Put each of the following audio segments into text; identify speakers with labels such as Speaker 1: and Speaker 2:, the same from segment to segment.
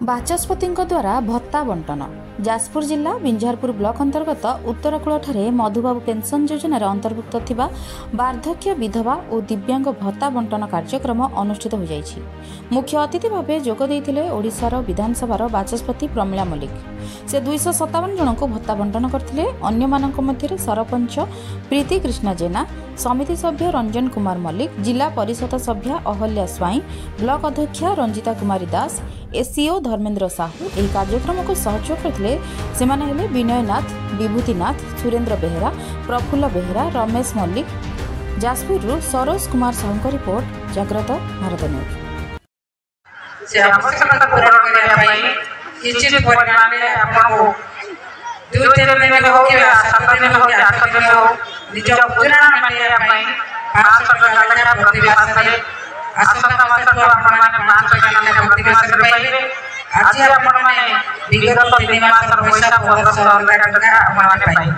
Speaker 1: बाचस्पति द्वारा भत्ता बंटन जाजपुर जिला बिंझारपुर ब्लॉक अंतर्गत उत्तरकूल मधुबाबू पेंशन योजन अंतर्भुक्त थिबा वार्धक्य विधवा और दिव्यांग भत्ता बंटन कार्यक्रम अनुष्ठित हो जाइछि। मुख्य अतिथि भाव जोग देइथिले ओडिशार विधानसभार बाचस्पति प्रमिला मल्लिक। से 257 जन को भत्ता बंटन करथिले। अन्य मानक मध्य सरपंच प्रीति कृष्णा जेना, समिति सभ्य रंजन कुमार मल्लिक, जिला परिषद सभ्य अहल्या स्वाई, ब्लॉक अध्यक्षा रंजिता कुमारी दास, एससीओ धर्मेन्द्र साहू एही कार्यक्रम को सहयोग करथिले। सेमाने हेले विनय नाथ, विभूति नाथ, सुरेंद्र बेहेरा, प्रफुल्ल बेहेरा, रमेश मल्लिक। जाजपुर सरोज कुमार साहू रिपोर्ट, जाग्रत भारत न्यूज।
Speaker 2: से आवश्यकता पूर्ण करने पाई निश्चित परिमाण में आपको 2-3 दिन में हो कि 7 दिन में हो कि 8 दिन में हो निज गुजरान मानिया पाई 500 टका लगा प्रति मास रे आसंता मास को आपण माने 500 टका लगा प्रति मास रे पाइबे। आज आपण माने विगत 3 मास रो पैसा 1500 टका आपण माने पाइबे।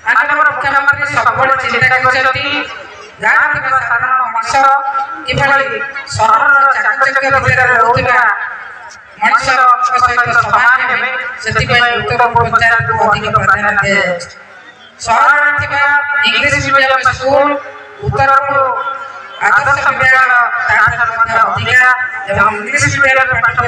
Speaker 2: आनंदपुर मुख्यमंत्री सबले चिंता करछथि गाँव के साधारण मनुष्य किभली सहर चाकचक्य भितर रहउथिबा मनुष्य सहित समान हेबे सेतिपय उत्तरपूर्व पंचायत को अधिक प्राधान्य दे। सहर थिबा English medium school उत्तरपूर्व Adarsh Vidyalaya तार अधिक एवं इंग्लिश मीडियम पाठ